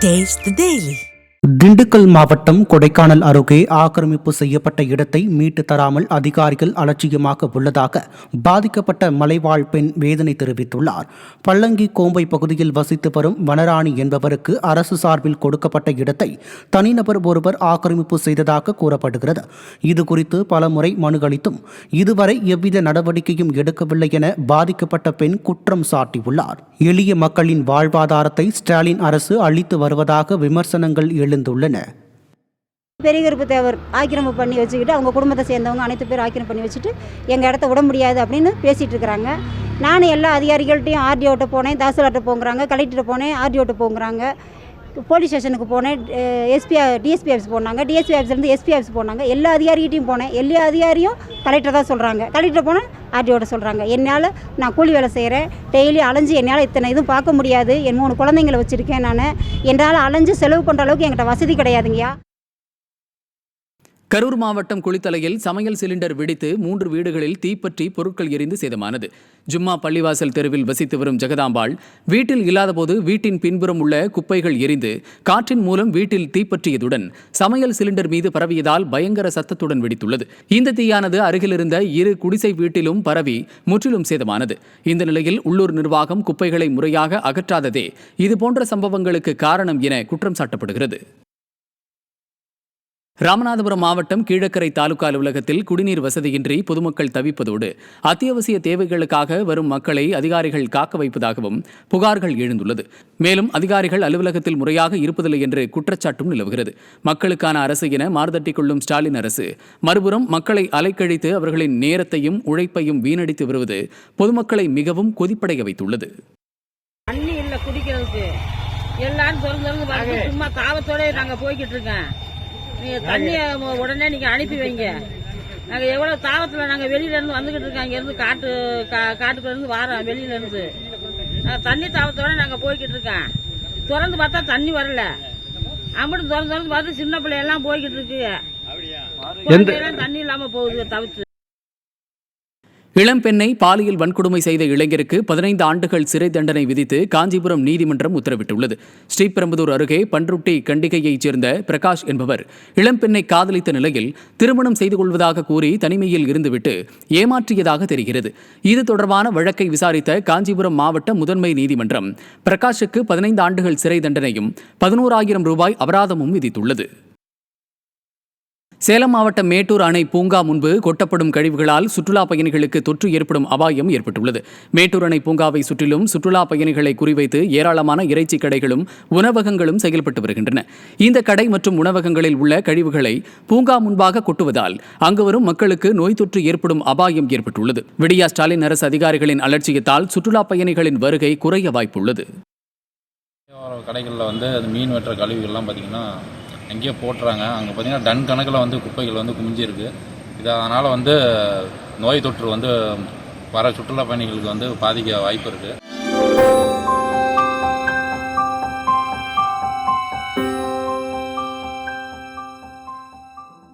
Taste the Daily. Dindigul மாவட்டம் கொடைக்கானல் அருகே ஆக்கிரமிப்பு செய்யப்பட்ட இடத்தை மீட்டு தராமல் அதிகாரிகள் அலட்சியமாக உள்ளதாக பாதிக்கப்பட்ட மலைவாழ் பெண் வேதனை தெரிவித்துள்ளார். பள்ளங்கி கோம்பை பகுதியில் வசித்து வரும் வனராணி என்பவருக்கு அரசு சார்பில் கொடுக்கப்பட்ட இடத்தை தனிநபர் ஒருவர் ஆக்கிரமிப்பு செய்ததாக கூறப்படுகிறது. இதுகுறித்து பலமுறை மனு அளித்தும் இதுவரை எவ்வித நடவடிக்கையும் எடுக்கவில்லை என பாதிக்கப்பட்ட பெண் குற்றம் சாட்டியுள்ளார். எளிய மக்களின் வாழ்வாதாரத்தை ஸ்டாலின் அரசு அளித்து வருவதாக விமர்சனங்கள் எழுந்துள்ளன. பெரியகருப்பு தேவர் ஆக்கிரமிப்பு பண்ணி வச்சுக்கிட்டு அவங்க குடும்பத்தை சேர்ந்தவங்க அனைத்து பேர் ஆக்கிரமிப்பு பண்ணி வச்சுட்டு எங்கள் இடத்த விட முடியாது அப்படின்னு பேசிகிட்டு இருக்கிறாங்க. நானும் எல்லா அதிகாரிகள்ட்டையும் ஆர்டிஓட்ட போனேன், தாசில்தார்கிட்ட போங்கிறாங்க, கலெக்டர்கிட்ட போனேன், ஆர்டிஓட்ட போங்கிறாங்க, போலீஸ் ஸ்டேஷனுக்கு போனேன், டிஎஸ்பி ஆஃபீஸ் போனாங்க, டிஎஸ்பி ஆஃபீஸ்லேருந்து எஸ்பி ஆஃபீஸ் போனாங்க. எல்லா அதிகாரிகிட்டையும் போனேன். எல்லா அதிகாரியும் கலெக்டர் தான் சொல்கிறாங்க. கலெக்டர் போனால் ஆர்டிஓட்ட சொல்கிறாங்க. என்னால் நான் கூலி வேலை செய்கிறேன், டெய்லி அலைஞ்சு என்னால் இத்தனை இதுவும் பார்க்க முடியாது. என் 3 குழந்தைங்களை வச்சுருக்கேன். நான் என்னால் அலைஞ்சு செலவு பண்ணுற அளவுக்கு என்கிட்ட வசதி கிடையாதுங்கய்யா. கரூர் மாவட்டம் குளித்தலையில் சமையல் சிலிண்டர் வெடித்து 3 வீடுகளில் தீப்பற்றி பொருட்கள் எரிந்து சேதமானது. ஜும்மா பள்ளிவாசல் தெருவில் வசித்து வரும் ஜெகதாம்பாள் வீட்டில் இல்லாதபோது வீட்டின் பின்புறம் உள்ள குப்பைகள் எரிந்து காற்றின் மூலம் வீட்டில் தீப்பற்றியதுடன் சமையல் சிலிண்டர் மீது பரவியதால் பயங்கர சத்தத்துடன் வெடித்துள்ளது. இந்த தீயானது அருகிலிருந்த 2 குடிசை வீட்டிலும் பரவி முற்றிலும் சேதமானது. இந்த நிலையில் உள்ளூர் நிர்வாகம் குப்பைகளை முறையாக அகற்றாததே இதுபோன்ற சம்பவங்களுக்கு காரணம் என குற்றம் சாட்டப்படுகிறது. ராமநாதபுரம் மாவட்டம் கீழக்கரை தாலுகா அலுவலகத்தில் குடிநீர் வசதியின்றி பொதுமக்கள் தவிப்பதோடு அத்தியாவசிய தேவைகளுக்காக வரும் மக்களை அதிகாரிகள் காக்க வைப்பதாகவும் புகார்கள் எழுந்துள்ளது. மேலும் அதிகாரிகள் அலுவலகத்தில் முறையாக இருப்பதில்லை என்று குற்றச்சாட்டும் நிலவுகிறது. மக்களுக்கான அரசு என மார்தட்டிக் கொள்ளும் ஸ்டாலின் அரசு மறுபுறம் மக்களை அலைக்கழித்து அவர்களின் நேரத்தையும் உழைப்பையும் வீணடித்து வருவது பொதுமக்களை மிகவும் கொதிப்படைய வைத்துள்ளது. தண்ணி இல்லை குடிக்கிறதுக்கு, எல்லாரும் திறந்து சும்மா தாவத்தோட நாங்கள் போய்கிட்டு இருக்கேன். நீங்கள் தண்ணியை உடனே நீங்கள் அனுப்பி வைங்க. நாங்கள் எவ்வளோ தாவத்தில் நாங்கள் வெளியிலேருந்து வந்துக்கிட்டு இருக்கோம். இங்கேருந்து காட்டுக்குள்ளேருந்து வாரோம். வெளியிலேருந்து தண்ணி தாவத்தோட நாங்கள் போய்கிட்டு இருக்கோம். திறந்து பார்த்தா தண்ணி வரல. அம்பிட்டு திறந்து பார்த்து சின்ன பிள்ளையெல்லாம் போய்கிட்டு இருக்கு. தண்ணி இல்லாமல் போகுது தவிர்த்து. இளம்பெண்ணை பாலியல் வன்கொடுமை செய்த இளைஞருக்கு 15 ஆண்டுகள் சிறை தண்டனை விதித்து காஞ்சிபுரம் நீதிமன்றம் உத்தரவிட்டுள்ளது. ஸ்ரீபெரும்புதூர் அருகே பன்ருட்டி கண்டிகையைச் சேர்ந்த பிரகாஷ் என்பவர் இளம்பெண்ணை காதலித்த நிலையில் திருமணம் செய்து கொள்வதாக கூறி தனிமையில் இருந்துவிட்டு ஏமாற்றியதாக தெரிகிறது. இது தொடர்பான வழக்கை விசாரித்த காஞ்சிபுரம் மாவட்ட முதன்மை நீதிமன்றம் பிரகாஷுக்கு 15 ஆண்டுகள் சிறை தண்டனையும் 11,000 ரூபாய் அபராதமும் விதித்துள்ளது. சேலம் மாவட்டம் மேட்டூர் அணை பூங்கா முன்பு கொட்டப்படும் கழிவுகளால் சுற்றுலா பயணிகளுக்கு தொற்று ஏற்படும் அபாயம் ஏற்பட்டுள்ளது. மேட்டூர் அணை பூங்காவை சுற்றிலும் சுற்றுலா பயணிகளை குறிவைத்து ஏராளமான இறைச்சி கடைகளும் உணவகங்களும் செயல்பட்டு வருகின்றன. இந்த கடை மற்றும் உணவகங்களில் உள்ள கழிவுகளை பூங்கா முன்பாக கொட்டுவதால் அங்கு வரும் மக்களுக்கு நோய் தொற்று ஏற்படும் அபாயம் ஏற்பட்டுள்ளது. விடியா ஸ்டாலின் அரசு அதிகாரிகளின் அலட்சியத்தால் சுற்றுலா பயணிகளின் வருகை குறைய வாய்ப்புள்ளது. கடைகளில் மீன் வெட்டுற கழிவுகள்லாம் பார்த்தீங்கன்னா எங்கேயோ போட்டுறாங்க. அங்கே பார்த்தீங்கன்னா டன் கணக்கில் குப்பைகள் குமிஞ்சிருக்கு. இதனால் நோய் தொற்று வர சுற்றுலா பயணிகளுக்கு பாதிக்க வாய்ப்பு இருக்குது.